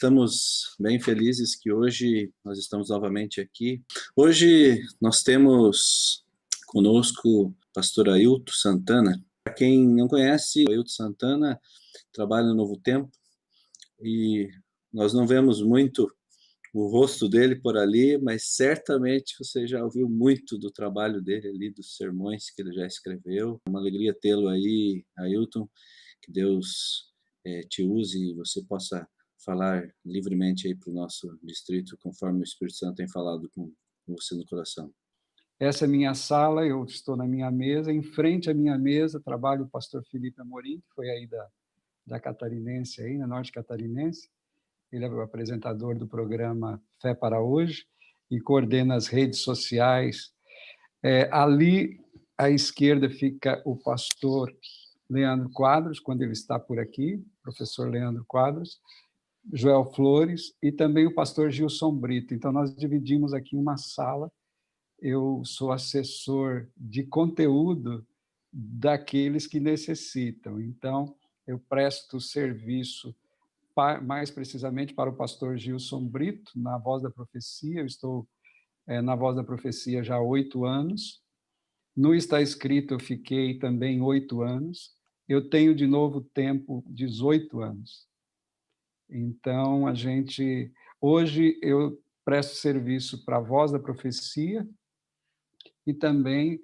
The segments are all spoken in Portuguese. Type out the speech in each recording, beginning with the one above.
Estamos bem felizes que hoje nós estamos novamente aqui. Hoje nós temos conosco o pastor Ailton Santana. Para quem não conhece, o Ailton Santana trabalha no Novo Tempo e nós não vemos muito o rosto dele por ali, mas certamente você já ouviu muito do trabalho dele ali, dos sermões que ele já escreveu. É uma alegria tê-lo aí, Ailton. Que Deus te use e você possa falar livremente aí para o nosso distrito, conforme o Espírito Santo tem falado com você no coração. Essa é minha sala, eu estou na minha mesa, em frente à minha mesa trabalha o pastor Felipe Amorim, que foi aí da Catarinense, aí, na Norte Catarinense. Ele é o apresentador do programa Fé para Hoje e coordena as redes sociais. Ali à esquerda fica o pastor Leandro Quadros, quando ele está por aqui, professor Leandro Quadros, Joel Flores e também o pastor Gilson Brito. Então, nós dividimos aqui uma sala. Eu sou assessor de conteúdo daqueles que necessitam. Então, eu presto serviço mais precisamente para o pastor Gilson Brito, na Voz da Profecia. Eu estou na Voz da Profecia já há 8 anos. No Está Escrito eu fiquei também 8 anos. Eu tenho, de Novo Tempo, 18 anos. Então, hoje eu presto serviço para a Voz da Profecia e também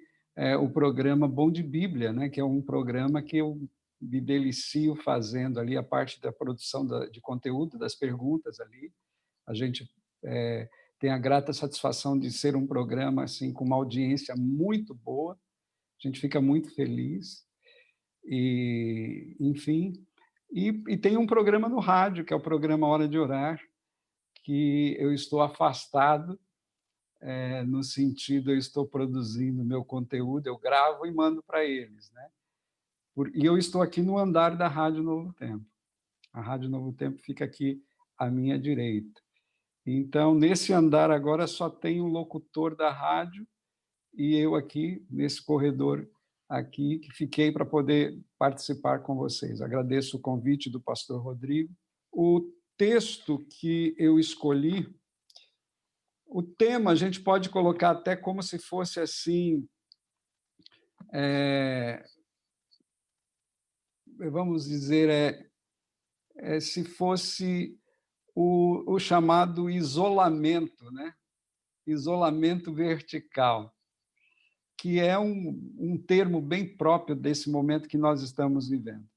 o programa Bom de Bíblia, né, que é um programa que eu me delicio fazendo ali a parte da produção de conteúdo, das perguntas ali. A gente tem a grata satisfação de ser um programa assim com uma audiência muito boa. A gente fica muito feliz. E, enfim, e tem um programa no rádio, que é o programa Hora de Orar, que eu estou afastado, no sentido, eu estou produzindo meu conteúdo, eu gravo e mando para eles, né? E eu estou aqui no andar da Rádio Novo Tempo. A Rádio Novo Tempo fica aqui à minha direita. Então, nesse andar agora só tem um locutor da rádio e eu aqui, nesse corredor aqui, que fiquei para poder participar com vocês. Agradeço o convite do pastor Rodrigo. O texto que eu escolhi, o tema a gente pode colocar até como se fosse assim, vamos dizer, se fosse o chamado isolamento, né? Isolamento vertical, que é um termo bem próprio desse momento que nós estamos vivendo.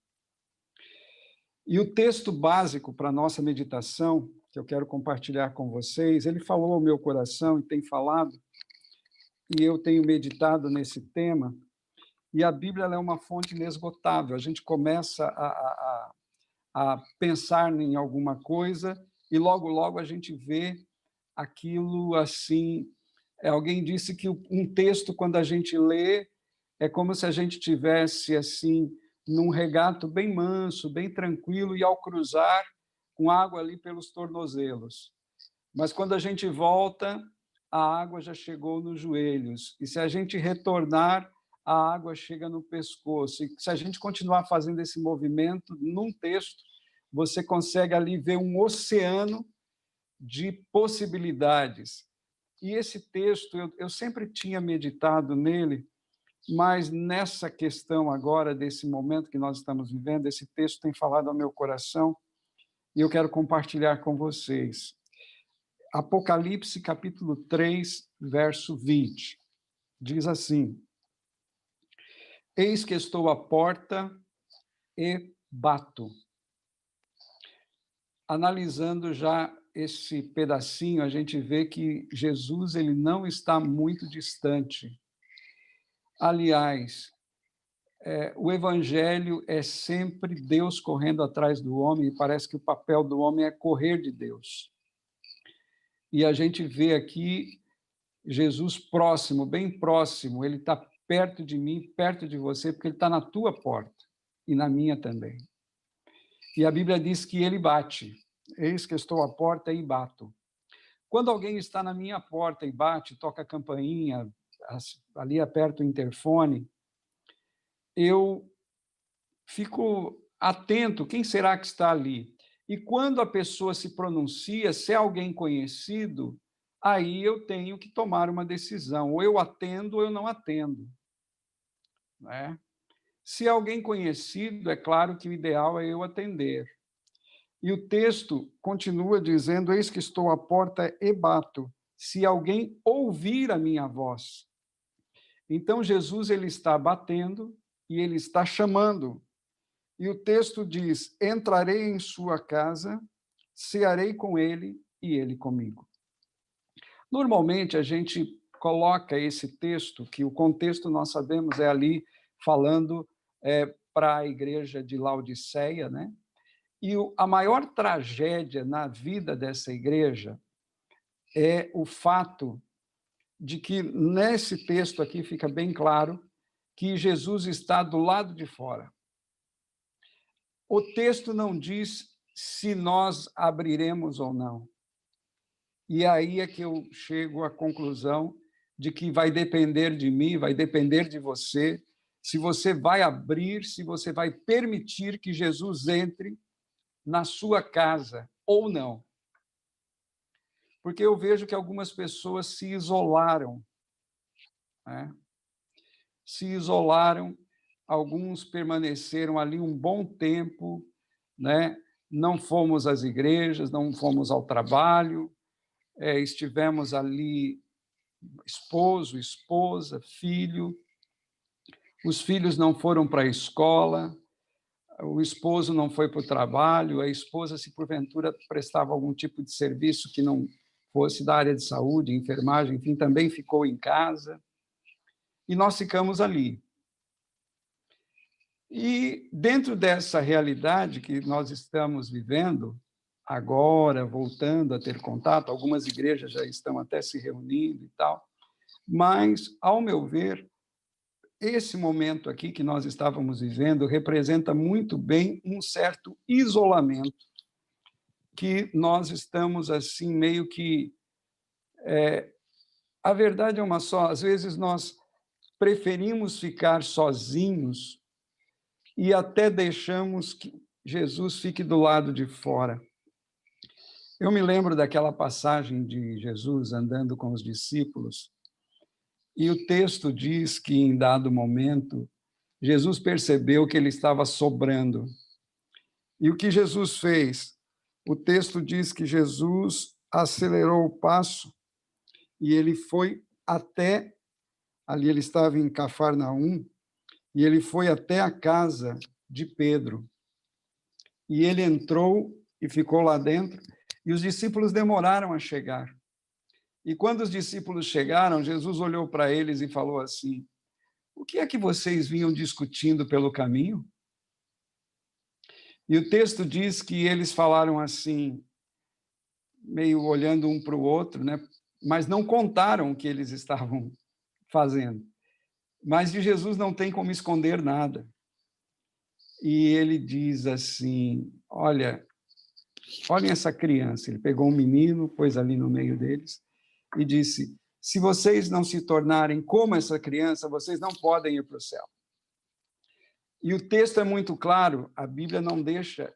E o texto básico para a nossa meditação, que eu quero compartilhar com vocês, ele falou ao meu coração e tem falado, e eu tenho meditado nesse tema, e a Bíblia ela é uma fonte inesgotável. A gente começa a pensar em alguma coisa e logo, logo a gente vê aquilo assim. Alguém disse que um texto, quando a gente lê, é como se a gente tivesse assim num regato bem manso, bem tranquilo, e ao cruzar, com água ali pelos tornozelos. Mas quando a gente volta, a água já chegou nos joelhos. E se a gente retornar, a água chega no pescoço. E se a gente continuar fazendo esse movimento num texto, você consegue ali ver um oceano de possibilidades. E esse texto, eu sempre tinha meditado nele, mas nessa questão agora, desse momento que nós estamos vivendo, esse texto tem falado ao meu coração e eu quero compartilhar com vocês. Apocalipse, capítulo 3, verso 20. Diz assim: Eis que estou à porta e bato. Analisando já esse pedacinho, a gente vê que Jesus ele não está muito distante. Aliás, o Evangelho é sempre Deus correndo atrás do homem, e parece que o papel do homem é correr de Deus. E a gente vê aqui Jesus próximo, bem próximo, ele está perto de mim, perto de você, porque ele está na tua porta e na minha também. E a Bíblia diz que ele bate. Eis que estou à porta e bato. Quando alguém está na minha porta e bate, toca a campainha, ali aperta o interfone, eu fico atento, quem será que está ali? E quando a pessoa se pronuncia, se é alguém conhecido, aí eu tenho que tomar uma decisão, ou eu atendo ou eu não atendo, né? Se é alguém conhecido, é claro que o ideal é eu atender. E o texto continua dizendo: eis que estou à porta e bato, se alguém ouvir a minha voz. Então Jesus ele está batendo e ele está chamando. E o texto diz: entrarei em sua casa, cearei com ele e ele comigo. Normalmente a gente coloca esse texto, que o contexto nós sabemos é ali falando para a igreja de Laodiceia, né? E a maior tragédia na vida dessa igreja é o fato de que, nesse texto aqui, fica bem claro que Jesus está do lado de fora. O texto não diz se nós abriremos ou não. E aí é que eu chego à conclusão de que vai depender de mim, vai depender de você, se você vai abrir, se você vai permitir que Jesus entre na sua casa ou não. Porque eu vejo que algumas pessoas se isolaram, né? Se isolaram, alguns permaneceram ali um bom tempo, né? Não fomos às igrejas, não fomos ao trabalho, estivemos ali, esposo, esposa, filho, os filhos não foram para a escola, o esposo não foi para o trabalho, a esposa, se porventura prestava algum tipo de serviço que não fosse da área de saúde, enfermagem, enfim, também ficou em casa, e nós ficamos ali. E dentro dessa realidade que nós estamos vivendo, agora, voltando a ter contato, algumas igrejas já estão até se reunindo e tal, mas, ao meu ver, esse momento aqui que nós estávamos vivendo representa muito bem um certo isolamento que nós estamos, assim, meio que... a verdade é uma só, às vezes nós preferimos ficar sozinhos e até deixamos que Jesus fique do lado de fora. Eu me lembro daquela passagem de Jesus andando com os discípulos, e o texto diz que, em dado momento, Jesus percebeu que ele estava sobrando. E o que Jesus fez? O texto diz que Jesus acelerou o passo e ele foi até, ali ele estava em Cafarnaum, e ele foi até a casa de Pedro. E ele entrou e ficou lá dentro, e os discípulos demoraram a chegar. E quando os discípulos chegaram, Jesus olhou para eles e falou assim: o que é que vocês vinham discutindo pelo caminho? E o texto diz que eles falaram assim, meio olhando um para o outro, né? Mas não contaram o que eles estavam fazendo. Mas de Jesus não tem como esconder nada. E ele diz assim: olhem essa criança. Ele pegou um menino, pôs ali no meio deles e disse: se vocês não se tornarem como essa criança, vocês não podem ir para o céu. E o texto é muito claro, a Bíblia não deixa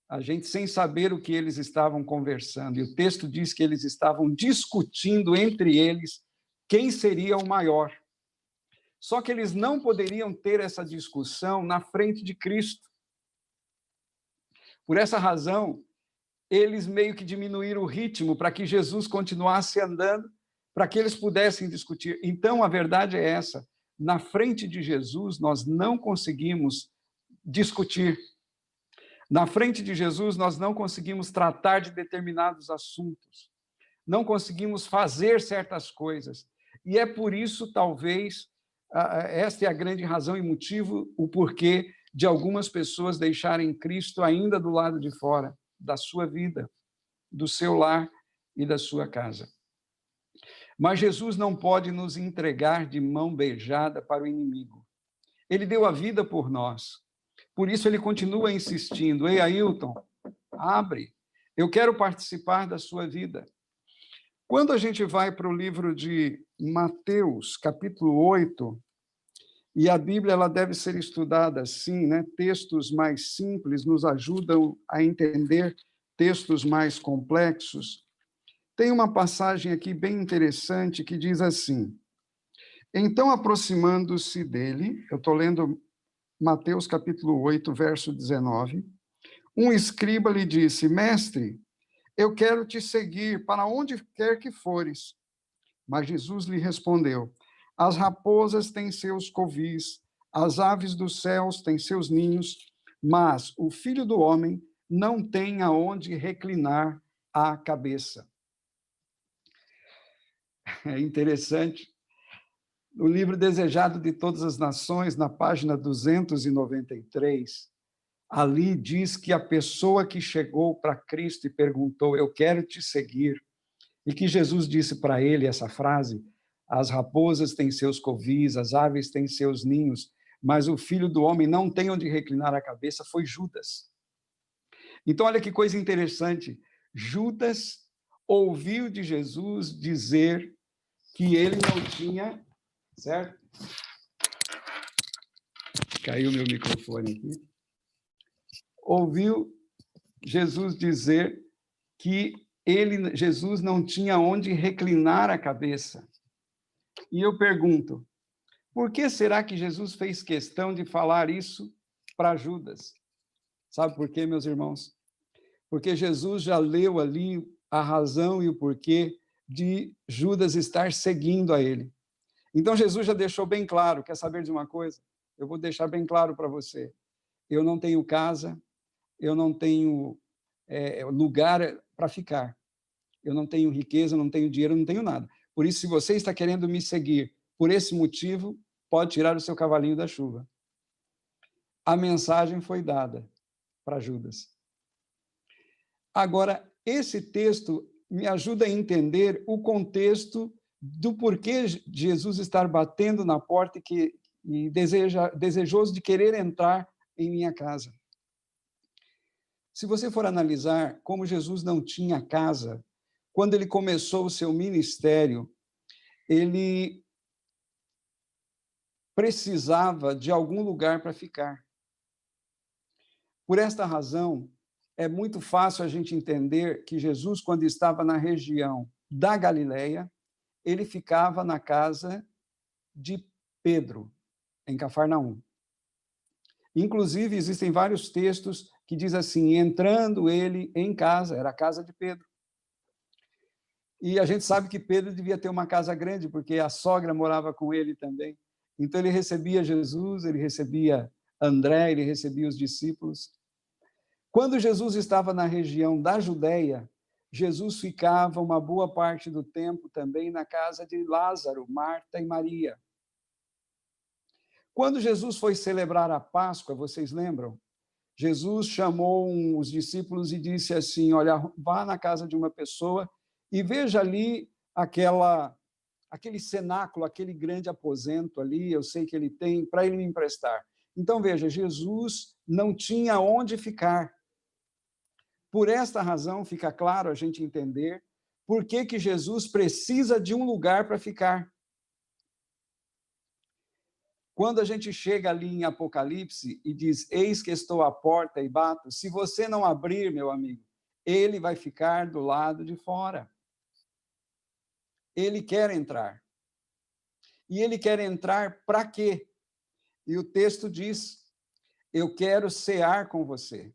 a gente sem saber o que eles estavam conversando. E o texto diz que eles estavam discutindo entre eles quem seria o maior. Só que eles não poderiam ter essa discussão na frente de Cristo. Por essa razão, eles meio que diminuíram o ritmo para que Jesus continuasse andando, para que eles pudessem discutir. Então, a verdade é essa: na frente de Jesus, nós não conseguimos discutir. Na frente de Jesus, nós não conseguimos tratar de determinados assuntos. Não conseguimos fazer certas coisas. E é por isso, talvez, esta é a grande razão e motivo, o porquê de algumas pessoas deixarem Cristo ainda do lado de fora da sua vida, do seu lar e da sua casa. Mas Jesus não pode nos entregar de mão beijada para o inimigo. Ele deu a vida por nós. Por isso ele continua insistindo: ei, Ailton, abre, eu quero participar da sua vida. Quando a gente vai para o livro de Mateus, capítulo 8, E a Bíblia ela deve ser estudada assim, né? Textos mais simples nos ajudam a entender textos mais complexos. Tem uma passagem aqui bem interessante que diz assim: então, aproximando-se dele, eu estou lendo Mateus capítulo 8, verso 19, um escriba lhe disse: Mestre, eu quero te seguir para onde quer que fores. Mas Jesus lhe respondeu: as raposas têm seus covis, as aves dos céus têm seus ninhos, mas o Filho do Homem não tem aonde reclinar a cabeça. É interessante. No livro Desejado de Todas as Nações, na página 293, ali diz que a pessoa que chegou para Cristo e perguntou: eu quero te seguir, e que Jesus disse para ele essa frase: as raposas têm seus covis, as aves têm seus ninhos, mas o Filho do Homem não tem onde reclinar a cabeça, foi Judas. Então, olha que coisa interessante. Judas ouviu de Jesus dizer que ele não tinha, certo? Caiu meu microfone aqui. Ouviu Jesus dizer que Jesus não tinha onde reclinar a cabeça. E eu pergunto, por que será que Jesus fez questão de falar isso para Judas? Sabe por quê, meus irmãos? Porque Jesus já leu ali a razão e o porquê de Judas estar seguindo a ele. Então, Jesus já deixou bem claro, quer saber de uma coisa? Eu vou deixar bem claro para você. Eu não tenho casa, eu não tenho lugar para ficar. Eu não tenho riqueza, não tenho dinheiro, não tenho nada. Por isso, se você está querendo me seguir por esse motivo, pode tirar o seu cavalinho da chuva. A mensagem foi dada para Judas. Agora, esse texto me ajuda a entender o contexto do porquê Jesus estar batendo na porta e desejoso de querer entrar em minha casa. Se você for analisar como Jesus não tinha casa, quando ele começou o seu ministério, ele precisava de algum lugar para ficar. Por esta razão, é muito fácil a gente entender que Jesus, quando estava na região da Galileia, ele ficava na casa de Pedro, em Cafarnaum. Inclusive, existem vários textos que diz assim, entrando ele em casa, era a casa de Pedro. E a gente sabe que Pedro devia ter uma casa grande, porque a sogra morava com ele também. Então, ele recebia Jesus, ele recebia André, ele recebia os discípulos. Quando Jesus estava na região da Judéia, Jesus ficava uma boa parte do tempo também na casa de Lázaro, Marta e Maria. Quando Jesus foi celebrar a Páscoa, vocês lembram? Jesus chamou os discípulos e disse assim, olha, vá na casa de uma pessoa e veja ali aquele cenáculo, aquele grande aposento ali, eu sei que ele tem, para ele me emprestar. Então, veja, Jesus não tinha onde ficar. Por esta razão, fica claro a gente entender por que Jesus precisa de um lugar para ficar. Quando a gente chega ali em Apocalipse e diz, eis que estou à porta e bato, se você não abrir, meu amigo, ele vai ficar do lado de fora. Ele quer entrar. E ele quer entrar para quê? E o texto diz, eu quero cear com você.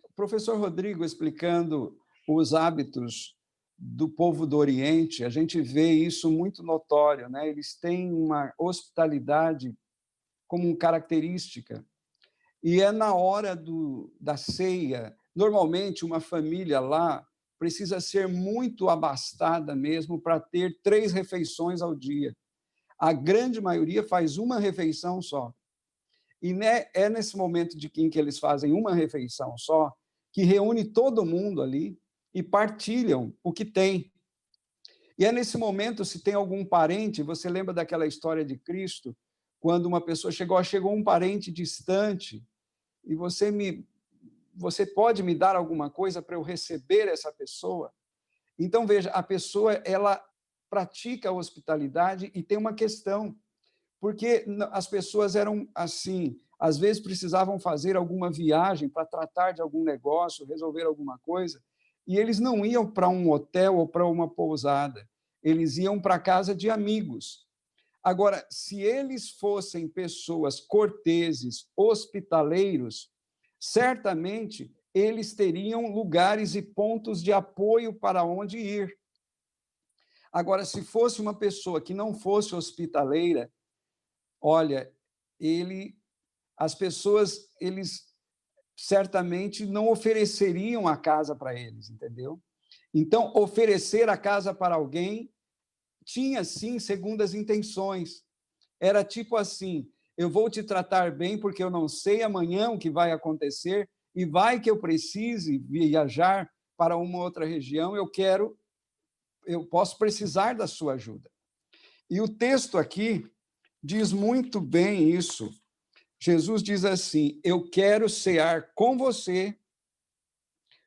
O professor Rodrigo, explicando os hábitos do povo do Oriente, a gente vê isso muito notório, né? Eles têm uma hospitalidade como característica. E é na hora da ceia, normalmente uma família lá precisa ser muito abastada mesmo para ter 3 refeições ao dia. A grande maioria faz uma refeição só. E é nesse momento em que eles fazem uma refeição só, que reúne todo mundo ali e partilham o que tem. E é nesse momento, se tem algum parente, você lembra daquela história de Cristo, quando uma pessoa chegou um parente distante, e você pode me dar alguma coisa para eu receber essa pessoa? Então, veja, a pessoa, ela pratica a hospitalidade e tem uma questão. porque as pessoas eram assim, às vezes precisavam fazer alguma viagem para tratar de algum negócio, resolver alguma coisa, e eles não iam para um hotel ou para uma pousada, eles iam para a casa de amigos. Agora, se eles fossem pessoas corteses, hospitaleiros, certamente eles teriam lugares e pontos de apoio para onde ir. Agora, se fosse uma pessoa que não fosse hospitaleira, olha, as pessoas, eles certamente não ofereceriam a casa para eles, entendeu? Então, oferecer a casa para alguém tinha, sim, segundas intenções. Era tipo assim, eu vou te tratar bem porque eu não sei amanhã o que vai acontecer e vai que eu precise viajar para uma outra região, eu posso precisar da sua ajuda. E o texto aqui diz muito bem isso. Jesus diz assim: eu quero cear com você,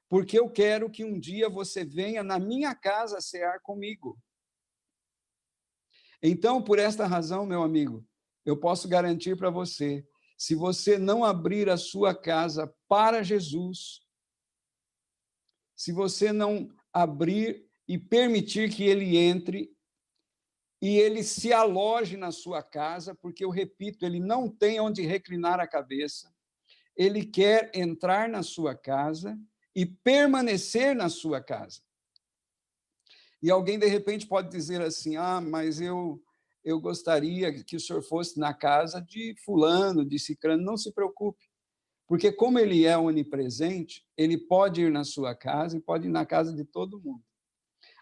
porque eu quero que um dia você venha na minha casa cear comigo. Então, por esta razão, meu amigo, eu posso garantir para você, se você não abrir a sua casa para Jesus, se você não abrir e permitir que ele entre e ele se aloje na sua casa, porque eu repito, ele não tem onde reclinar a cabeça, ele quer entrar na sua casa e permanecer na sua casa. E alguém, de repente, pode dizer assim, mas eu gostaria que o senhor fosse na casa de fulano, de cicrano. Não se preocupe, porque como ele é onipresente, ele pode ir na sua casa e pode ir na casa de todo mundo.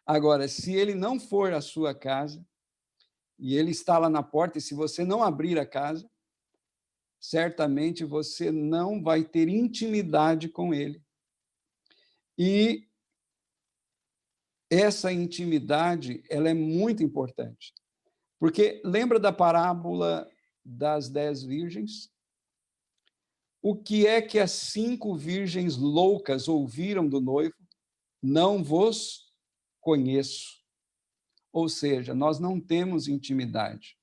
Agora, se ele não for à sua casa, e ele está lá na porta, e se você não abrir a casa, certamente você não vai ter intimidade com ele. E essa intimidade, ela é muito importante. Porque lembra da parábola das 10 virgens? O que é que as 5 virgens loucas ouviram do noivo? Não vos conheço. Ou seja, nós não temos intimidade.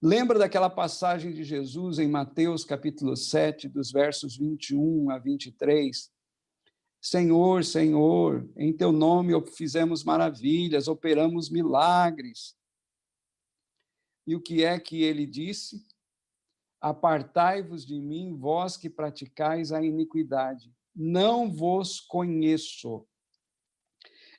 Lembra daquela passagem de Jesus em Mateus capítulo 7, dos versos 21 a 23? Senhor, Senhor, em teu nome fizemos maravilhas, operamos milagres. E o que é que ele disse? Apartai-vos de mim, vós que praticais a iniquidade. Não vos conheço.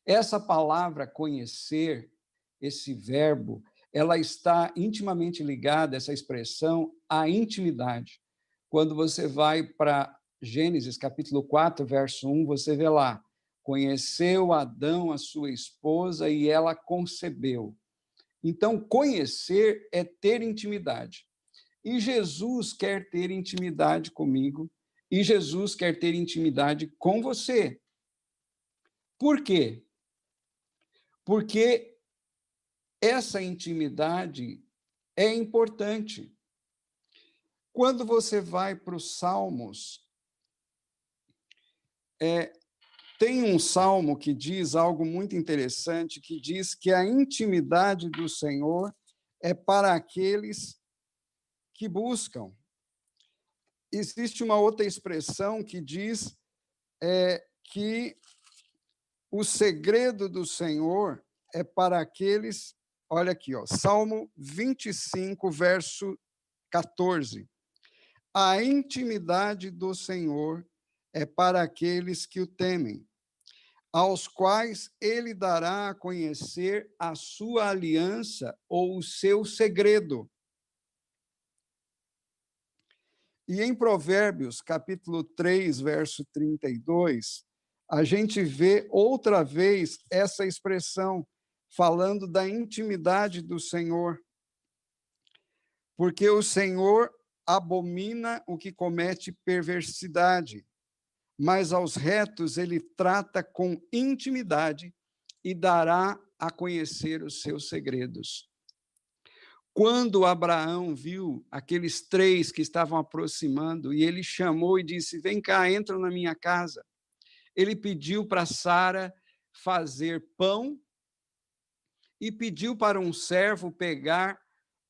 Essa palavra conhecer, esse verbo, ela está intimamente ligada, essa expressão, à intimidade. Quando você vai para Gênesis, capítulo 4, verso 1, você vê lá, conheceu Adão a sua esposa e ela concebeu. Então, conhecer é ter intimidade. E Jesus quer ter intimidade comigo, e Jesus quer ter intimidade com você. Por quê? Porque essa intimidade é importante. Quando você vai para os Salmos, tem um salmo que diz algo muito interessante, que diz que a intimidade do Senhor é para aqueles que buscam. Existe uma outra expressão que diz que o segredo do Senhor é para aqueles... Olha aqui, Salmo 25, verso 14. A intimidade do Senhor é para aqueles que o temem, aos quais ele dará a conhecer a sua aliança ou o seu segredo. E em Provérbios, capítulo 3, verso 32, a gente vê outra vez essa expressão, falando da intimidade do Senhor. Porque o Senhor abomina o que comete perversidade, mas aos retos ele trata com intimidade e dará a conhecer os seus segredos. Quando Abraão viu aqueles 3 que estavam aproximando, e ele chamou e disse, vem cá, entra na minha casa. Ele pediu para Sara fazer pão e pediu para um servo pegar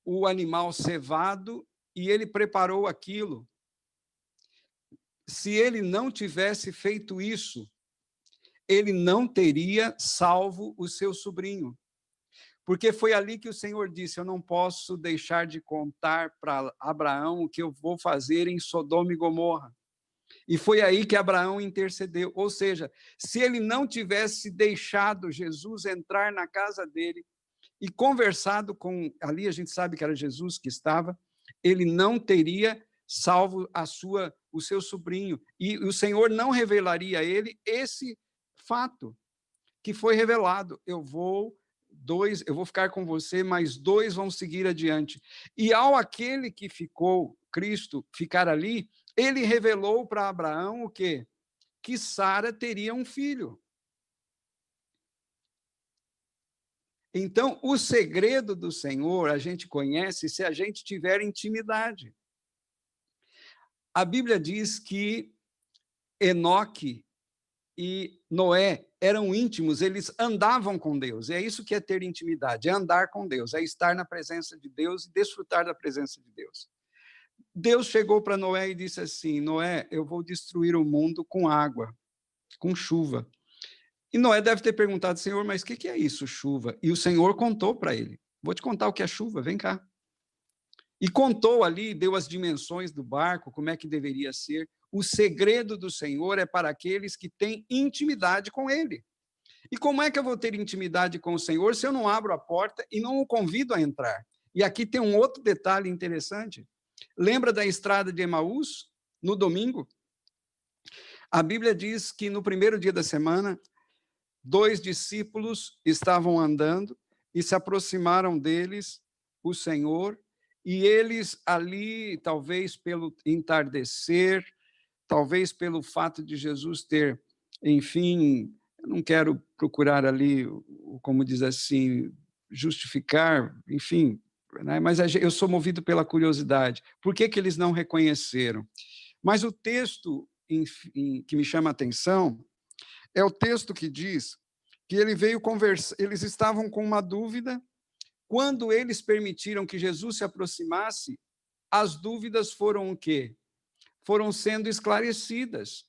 o animal cevado e ele preparou aquilo. Se ele não tivesse feito isso, ele não teria salvo o seu sobrinho. Porque foi ali que o Senhor disse: eu não posso deixar de contar para Abraão o que eu vou fazer em Sodoma e Gomorra. E foi aí que Abraão intercedeu. Ou seja, se ele não tivesse deixado Jesus entrar na casa dele e conversado com... Ali a gente sabe que era Jesus que estava, ele não teria salvo o seu sobrinho. E o Senhor não revelaria a ele esse fato que foi revelado. Eu vou ficar com você, mas 2 vão seguir adiante. E ao aquele que ficou, Cristo, ficar ali, ele revelou para Abraão o quê? Que Sara teria um filho. Então, o segredo do Senhor a gente conhece se a gente tiver intimidade. A Bíblia diz que Enoque e Noé eram íntimos, eles andavam com Deus. É isso que é ter intimidade, é andar com Deus, é estar na presença de Deus e desfrutar da presença de Deus. Deus chegou para Noé e disse assim: Noé, eu vou destruir o mundo com água, com chuva. E Noé deve ter perguntado: Senhor, mas o que é isso, chuva? E o Senhor contou para ele: vou te contar o que é chuva, vem cá. E contou ali, deu as dimensões do barco, como é que deveria ser. O segredo do Senhor é para aqueles que têm intimidade com Ele. E como é que eu vou ter intimidade com o Senhor se eu não abro a porta e não o convido a entrar? E aqui tem um outro detalhe interessante. Lembra da estrada de Emaús, no domingo? A Bíblia diz que no primeiro dia da semana, 2 discípulos estavam andando e se aproximaram deles o Senhor, e eles ali, talvez pelo entardecer, talvez pelo fato de Jesus ter, enfim, eu não quero procurar ali, como diz assim, justificar, enfim, né? Mas eu sou movido pela curiosidade. Por que eles não reconheceram? Mas o texto que me chama a atenção é o texto que diz que ele veio conversar, eles estavam com uma dúvida. Quando eles permitiram que Jesus se aproximasse, as dúvidas foram o quê? Foram sendo esclarecidas.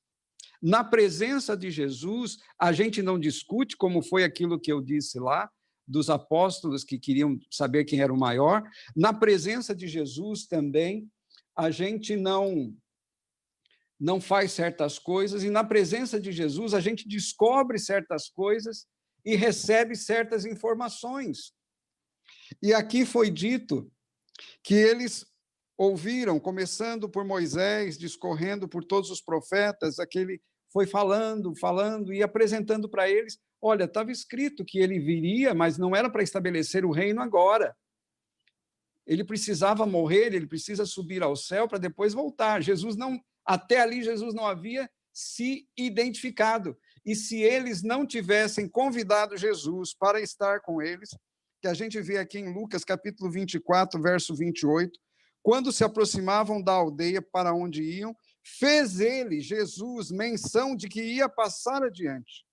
Na presença de Jesus, a gente não discute, como foi aquilo que eu disse lá, dos apóstolos que queriam saber quem era o maior. Na presença de Jesus também, a gente não faz certas coisas, e na presença de Jesus, a gente descobre certas coisas e recebe certas informações. E aqui foi dito que eles ouviram, começando por Moisés, discorrendo por todos os profetas, aquele foi falando e apresentando para eles: olha, estava escrito que ele viria, mas não era para estabelecer o reino agora. Ele precisava morrer, ele precisa subir ao céu para depois voltar. Até ali Jesus não havia se identificado. E se eles não tivessem convidado Jesus para estar com eles, que a gente vê aqui em Lucas, capítulo 24, verso 28, quando se aproximavam da aldeia para onde iam, fez ele, Jesus, menção de que ia passar adiante.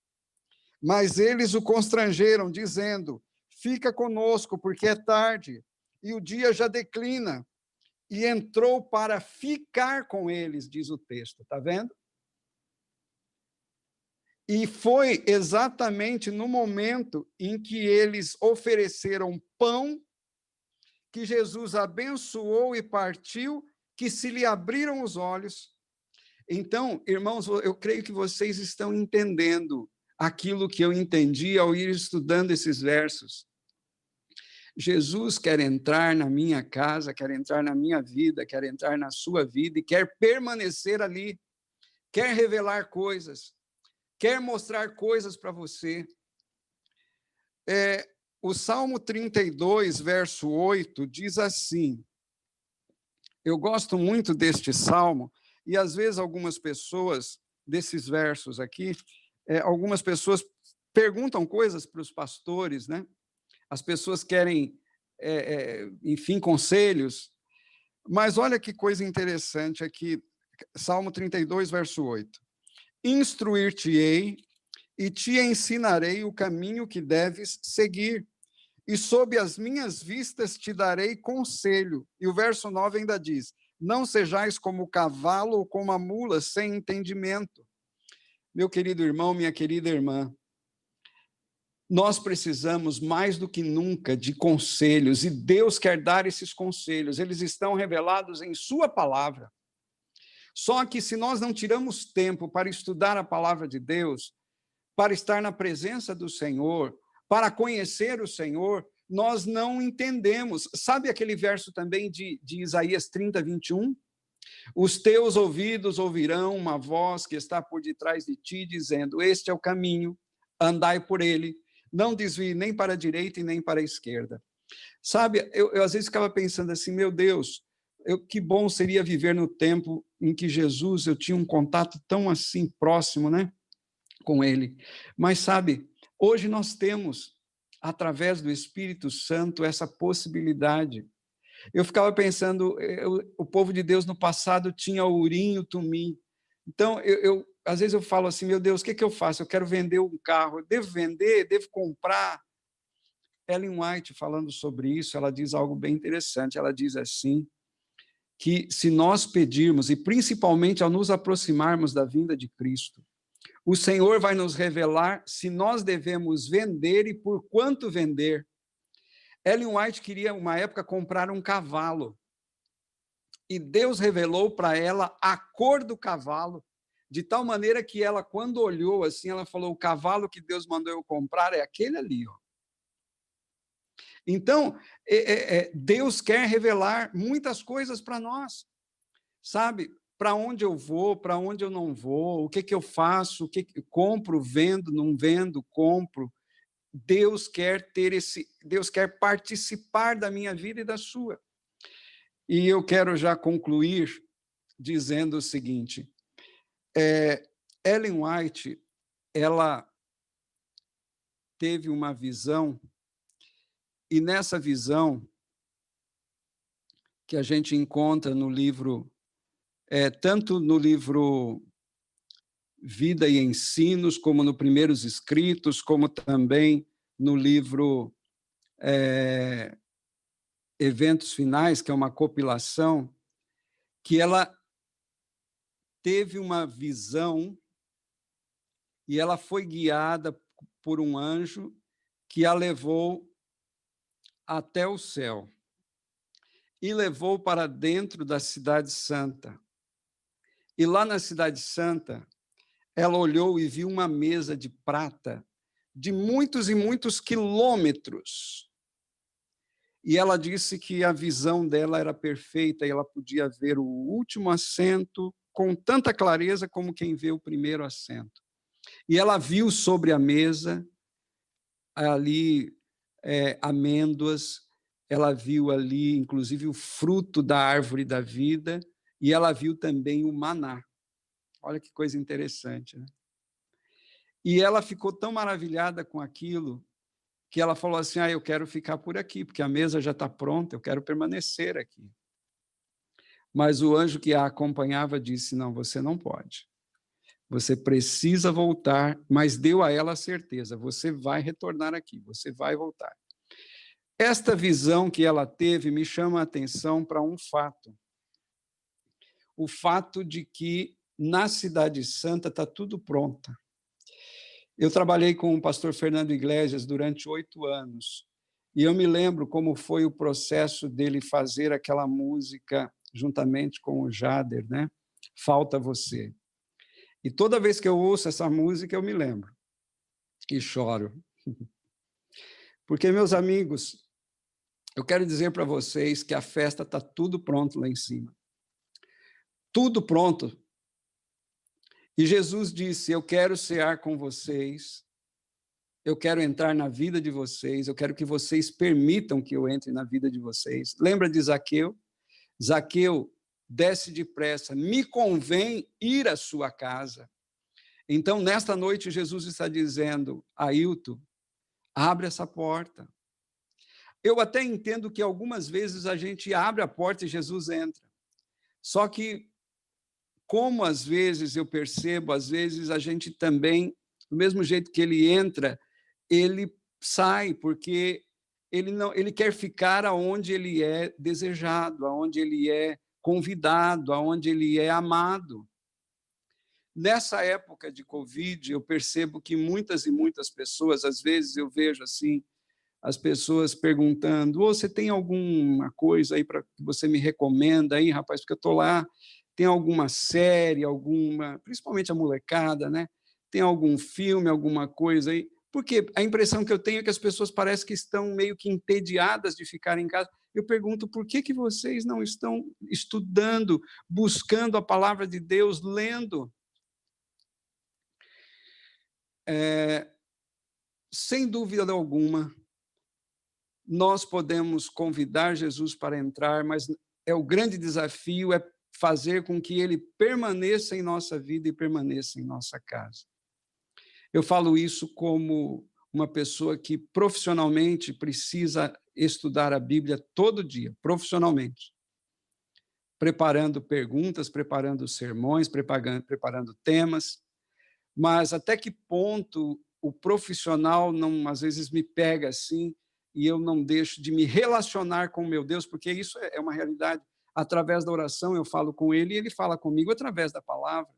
Mas eles o constrangeram, dizendo: fica conosco, porque é tarde, e o dia já declina. E entrou para ficar com eles, diz o texto, está vendo? E foi exatamente no momento em que eles ofereceram pão, que Jesus abençoou e partiu, que se lhe abriram os olhos. Então, irmãos, eu creio que vocês estão entendendo aquilo que eu entendi ao ir estudando esses versos. Jesus quer entrar na minha casa, quer entrar na minha vida, quer entrar na sua vida e quer permanecer ali, quer revelar coisas, quer mostrar coisas para você. O Salmo 32, verso 8, diz assim, eu gosto muito deste salmo, e às vezes algumas pessoas, desses versos aqui, algumas pessoas perguntam coisas para os pastores, né? As pessoas querem, enfim, conselhos, mas olha que coisa interessante aqui, Salmo 32, verso 8. Instruir-te-ei e te ensinarei o caminho que deves seguir. e sob as minhas vistas te darei conselho. E o verso 9 ainda diz: não sejais como o cavalo ou como a mula sem entendimento. Meu querido irmão, minha querida irmã, nós precisamos mais do que nunca de conselhos, e Deus quer dar esses conselhos, eles estão revelados em sua palavra. Só que se nós não tiramos tempo para estudar a palavra de Deus, para estar na presença do Senhor, para conhecer o Senhor, nós não entendemos. Sabe aquele verso também de Isaías 30, 21? Os teus ouvidos ouvirão uma voz que está por detrás de ti, dizendo: este é o caminho, andai por ele, não desvie nem para a direita e nem para a esquerda. Sabe, eu às vezes ficava pensando assim, meu Deus, que bom seria viver no tempo em que Jesus, eu tinha um contato tão assim próximo, né, com ele. Mas sabe, hoje nós temos, através do Espírito Santo, essa possibilidade. Eu ficava pensando, o povo de Deus no passado tinha o Urim e o Tumim. Então, às vezes eu falo assim, meu Deus, o que eu faço? Eu quero vender um carro, eu devo vender, devo comprar? Ellen White, falando sobre isso, ela diz algo bem interessante. Ela diz assim, que se nós pedirmos, e principalmente ao nos aproximarmos da vinda de Cristo, o Senhor vai nos revelar se nós devemos vender e por quanto vender. Ellen White queria, uma época, comprar um cavalo. E Deus revelou para ela a cor do cavalo, de tal maneira que ela, quando olhou assim, ela falou: o cavalo que Deus mandou eu comprar é aquele ali, ó. Então, Deus quer revelar muitas coisas para nós, sabe? Para onde eu vou, para onde eu não vou, o que eu faço, o que compro, vendo, não vendo, compro. Deus quer Deus quer participar da minha vida e da sua. E eu quero já concluir dizendo o seguinte: Ellen White, ela teve uma visão, e nessa visão que a gente encontra no livro, tanto no livro Vida e Ensinos, como no Primeiros Escritos, como também no livro Eventos Finais, que é uma compilação, que ela teve uma visão e ela foi guiada por um anjo que a levou até o céu e levou para dentro da Cidade Santa. E lá na Cidade Santa, ela olhou e viu uma mesa de prata de muitos e muitos quilômetros. E ela disse que a visão dela era perfeita e ela podia ver o último assento com tanta clareza como quem vê o primeiro assento. E ela viu sobre a mesa ali amêndoas, ela viu ali, inclusive, o fruto da árvore da vida, e ela viu também o maná. Olha que coisa interessante, né? E ela ficou tão maravilhada com aquilo que ela falou assim: eu quero ficar por aqui, porque a mesa já está pronta, eu quero permanecer aqui. Mas o anjo que a acompanhava disse: não, você não pode. Você precisa voltar, mas deu a ela a certeza: você vai retornar aqui, você vai voltar. Esta visão que ela teve me chama a atenção para um fato. O fato de que na Cidade Santa está tudo pronto. Eu trabalhei com o pastor Fernando Iglesias durante 8 anos, e eu me lembro como foi o processo dele fazer aquela música juntamente com o Jader, né? Falta Você. E toda vez que eu ouço essa música, eu me lembro e choro. Porque, meus amigos, eu quero dizer para vocês que a festa está tudo pronto lá em cima. Tudo pronto. E Jesus disse: eu quero cear com vocês, eu quero entrar na vida de vocês, eu quero que vocês permitam que eu entre na vida de vocês. Lembra de Zaqueu? Zaqueu, desce depressa, me convém ir à sua casa. Então, nesta noite, Jesus está dizendo: Ailton, abre essa porta. Eu até entendo que algumas vezes a gente abre a porta e Jesus entra. Só que, como às vezes eu percebo, às vezes a gente também, do mesmo jeito que ele entra, ele sai, porque ele quer ficar aonde ele é desejado, aonde ele é convidado, aonde ele é amado. Nessa época de Covid, eu percebo que muitas e muitas pessoas, às vezes eu vejo assim, as pessoas perguntando: "Oh, você tem alguma coisa aí para que você me recomenda aí, rapaz? Porque eu estou lá, tem alguma série, alguma, principalmente a molecada, né? Tem algum filme, alguma coisa aí?" Porque a impressão que eu tenho é que as pessoas parecem que estão meio que entediadas de ficar em casa. Eu pergunto: por que vocês não estão estudando, buscando a palavra de Deus, lendo? Sem dúvida alguma, nós podemos convidar Jesus para entrar, mas o grande desafio é fazer com que ele permaneça em nossa vida e permaneça em nossa casa. Eu falo isso como uma pessoa que profissionalmente precisa estudar a Bíblia todo dia, profissionalmente, preparando perguntas, preparando sermões, preparando temas, mas até que ponto o profissional não, às vezes, me pega assim e eu não deixo de me relacionar com o meu Deus, porque isso é uma realidade. Através da oração eu falo com ele e ele fala comigo através da palavra.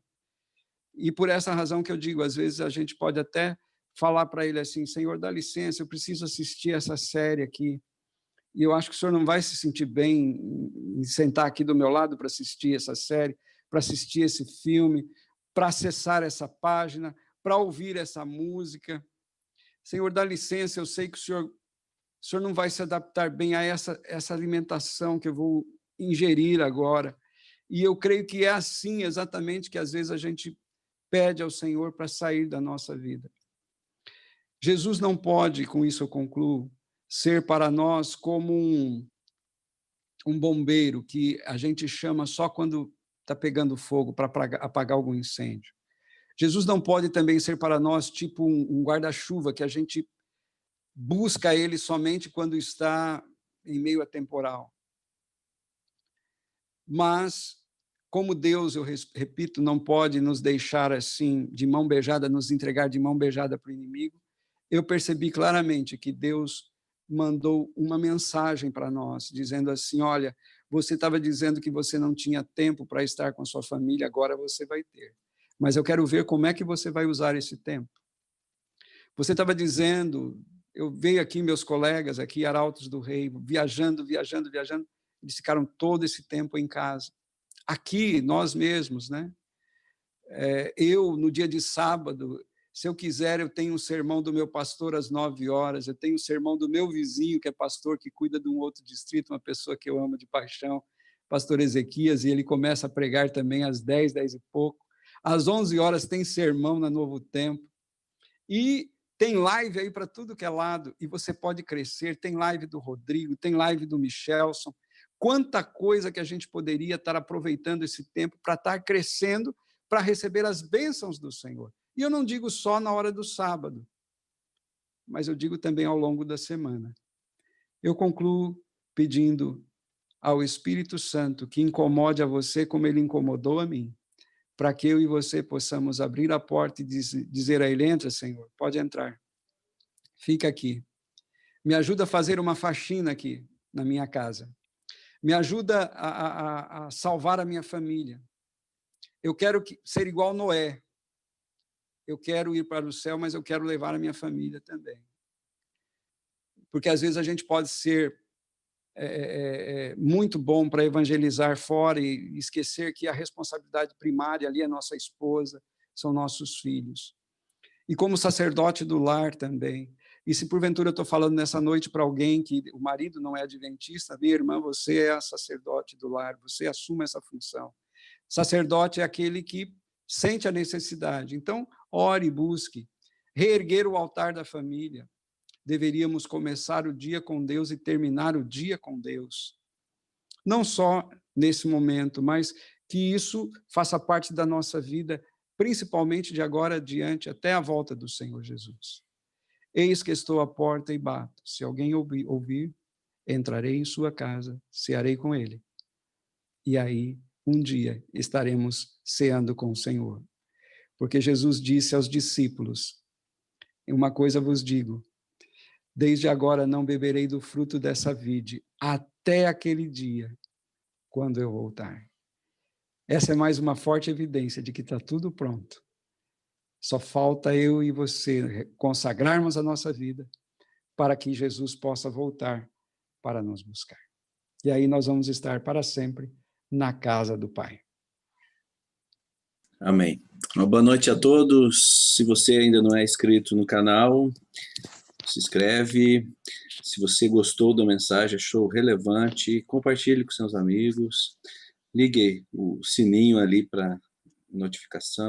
E por essa razão que eu digo, às vezes a gente pode até falar para ele assim: Senhor, dá licença, eu preciso assistir essa série aqui, e eu acho que o senhor não vai se sentir bem em sentar aqui do meu lado para assistir essa série, para assistir esse filme, para acessar essa página, para ouvir essa música. Senhor, dá licença, eu sei que o senhor não vai se adaptar bem a essa alimentação que eu vou ingerir agora. E eu creio que é assim exatamente que às vezes a gente pede ao Senhor para sair da nossa vida. Jesus não pode, com isso eu concluo, ser para nós como um bombeiro que a gente chama só quando está pegando fogo para apagar algum incêndio. Jesus não pode também ser para nós tipo um guarda-chuva que a gente busca ele somente quando está em meio a temporal. Mas, como Deus, eu repito, não pode nos deixar assim, de mão beijada, nos entregar de mão beijada para o inimigo, eu percebi claramente que Deus mandou uma mensagem para nós, dizendo assim: olha, você estava dizendo que você não tinha tempo para estar com a sua família, agora você vai ter. Mas eu quero ver como é que você vai usar esse tempo. Você estava dizendo, eu vejo aqui meus colegas, aqui, Arautos do Rei, viajando, eles ficaram todo esse tempo em casa. Aqui, nós mesmos, né? Eu, no dia de sábado, se eu quiser, eu tenho um sermão do meu pastor às 9h, eu tenho um sermão do meu vizinho, que é pastor, que cuida de um outro distrito, uma pessoa que eu amo de paixão, pastor Ezequias, e ele começa a pregar também às 10, 10 e pouco. Às 11h tem sermão na Novo Tempo. E tem live aí para tudo que é lado, e você pode crescer. Tem live do Rodrigo, tem live do Michelson. Quanta coisa que a gente poderia estar aproveitando esse tempo para estar crescendo, para receber as bênçãos do Senhor. E eu não digo só na hora do sábado, mas eu digo também ao longo da semana. Eu concluo pedindo ao Espírito Santo que incomode a você como ele incomodou a mim, para que eu e você possamos abrir a porta e dizer a ele: entra, Senhor, pode entrar, fica aqui. Me ajuda a fazer uma faxina aqui na minha casa. Me ajuda a salvar a minha família. Eu quero ser igual Noé. Eu quero ir para o céu, mas eu quero levar a minha família também. Porque às vezes a gente pode ser muito bom para evangelizar fora e esquecer que a responsabilidade primária ali é nossa esposa, são nossos filhos. E como sacerdote do lar também. E se porventura eu estou falando nessa noite para alguém que o marido não é adventista, minha irmã, você é a sacerdote do lar, você assume essa função. Sacerdote é aquele que sente a necessidade. Então, ore, busque. Reerguer o altar da família. Deveríamos começar o dia com Deus e terminar o dia com Deus. Não só nesse momento, mas que isso faça parte da nossa vida, principalmente de agora adiante, até a volta do Senhor Jesus. Eis que estou à porta e bato. Se alguém ouvir, entrarei em sua casa, cearei com ele. E aí, um dia, estaremos ceando com o Senhor. Porque Jesus disse aos discípulos: uma coisa vos digo, Desde agora não beberei do fruto dessa vide, até aquele dia, quando eu voltar. Essa é mais uma forte evidência de que está tudo pronto. Só falta eu e você consagrarmos a nossa vida para que Jesus possa voltar para nos buscar. E aí nós vamos estar para sempre na casa do Pai. Amém. Uma boa noite a todos. Se você ainda não é inscrito no canal, se inscreve. Se você gostou da mensagem, achou relevante, compartilhe com seus amigos. Ligue o sininho ali para notificação.